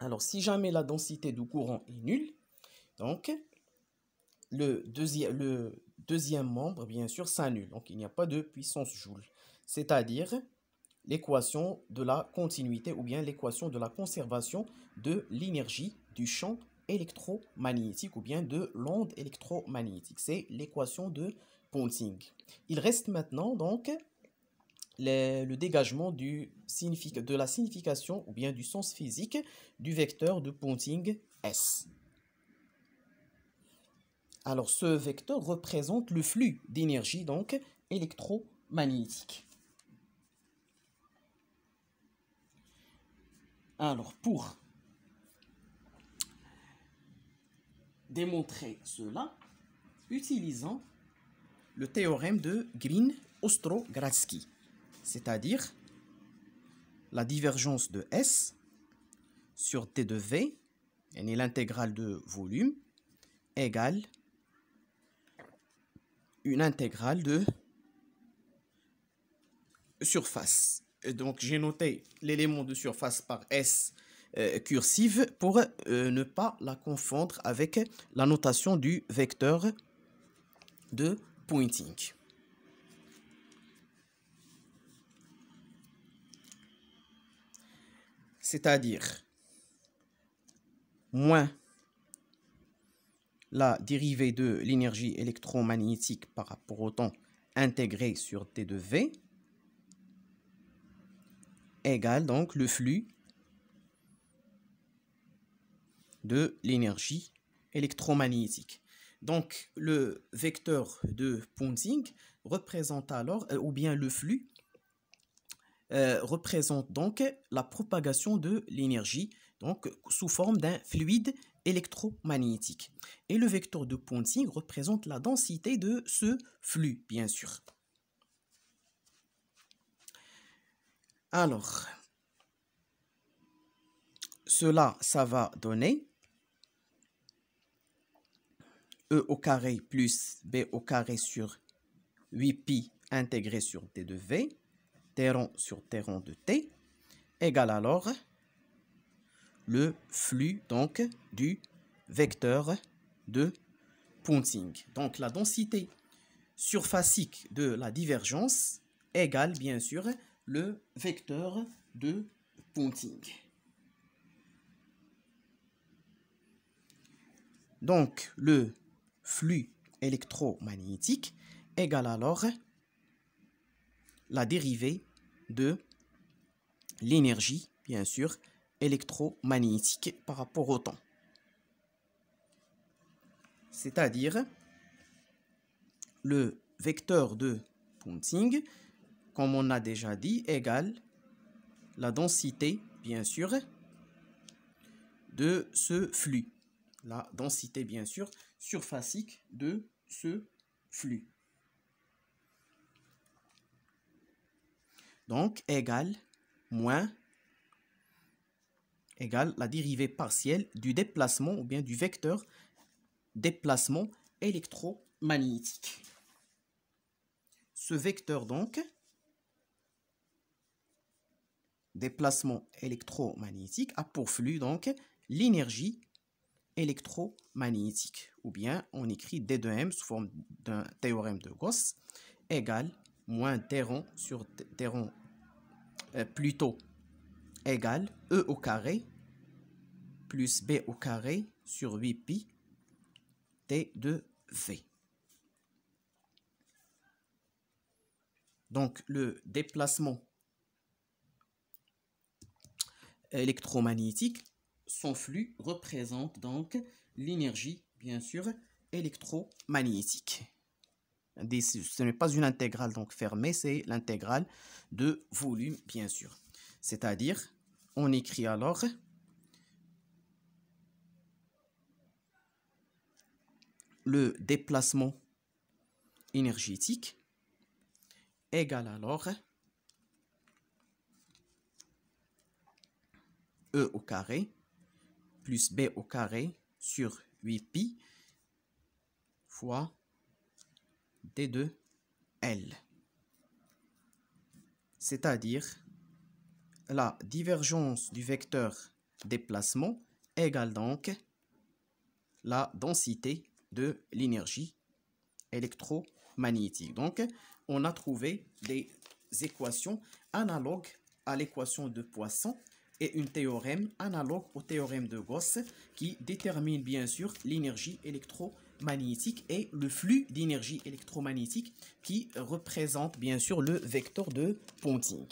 Alors, si jamais la densité du courant est nulle, donc le deuxième membre, bien sûr, s'annule. Donc, il n'y a pas de puissance Joule. C'est-à-dire l'équation de la continuité ou bien l'équation de la conservation de l'énergie du champ électromagnétique ou bien de l'onde électromagnétique. C'est l'équation de Ponting. Il reste maintenant donc le dégagement de la signification ou bien du sens physique du vecteur de Ponting S. Alors ce vecteur représente le flux d'énergie donc électromagnétique. Alors pour démontrer cela, utilisons le théorème de Green-Ostrogradsky, c'est-à-dire la divergence de S sur T de V, et l'intégrale de volume, égale une intégrale de surface. Et donc j'ai noté l'élément de surface par S cursive pour ne pas la confondre avec la notation du vecteur de Poynting. C'est-à-dire moins la dérivée de l'énergie électromagnétique par rapport au temps intégré sur T de V égale donc le flux de l'énergie électromagnétique. Donc le vecteur de Ponting représente alors, ou bien le flux représente donc la propagation de l'énergie donc sous forme d'un fluide électromagnétique. Et le vecteur de Ponting représente la densité de ce flux, bien sûr. Alors, cela, ça va donner E au carré plus B au carré sur 8pi intégré sur T de V, T rond sur T rond de T, égale alors le flux donc du vecteur de Ponting. Donc la densité surfacique de la divergence égale bien sûr le vecteur de Ponting. Donc le flux électromagnétique égale alors la dérivée de l'énergie, bien sûr, électromagnétique par rapport au temps. C'est-à-dire le vecteur de Ponting, comme on a déjà dit, égale la densité, bien sûr, de ce flux. La densité, bien sûr, surfacique de ce flux. Donc, égale la dérivée partielle du déplacement ou bien du vecteur déplacement électromagnétique. Ce vecteur donc, déplacement électromagnétique, a pour flux donc l'énergie électromagnétique. Ou bien on écrit D de M sous forme d'un théorème de Gauss égale moins T rond sur T rond plutôt égale E au carré plus B au carré sur 8pi T de V. Donc le déplacement électromagnétique, son flux représente donc l'énergie, bien sûr, électromagnétique. Ce n'est pas une intégrale donc fermée, c'est l'intégrale de volume, bien sûr. C'est-à-dire, on écrit alors le déplacement énergétique égale alors E au carré plus B au carré sur 8pi fois D de L. C'est-à-dire la divergence du vecteur déplacement égale donc la densité de l'énergie électromagnétique. Donc, on a trouvé des équations analogues à l'équation de Poisson et un théorème analogue au théorème de Gauss qui détermine bien sûr l'énergie électromagnétique et le flux d'énergie électromagnétique qui représente bien sûr le vecteur de Ponting.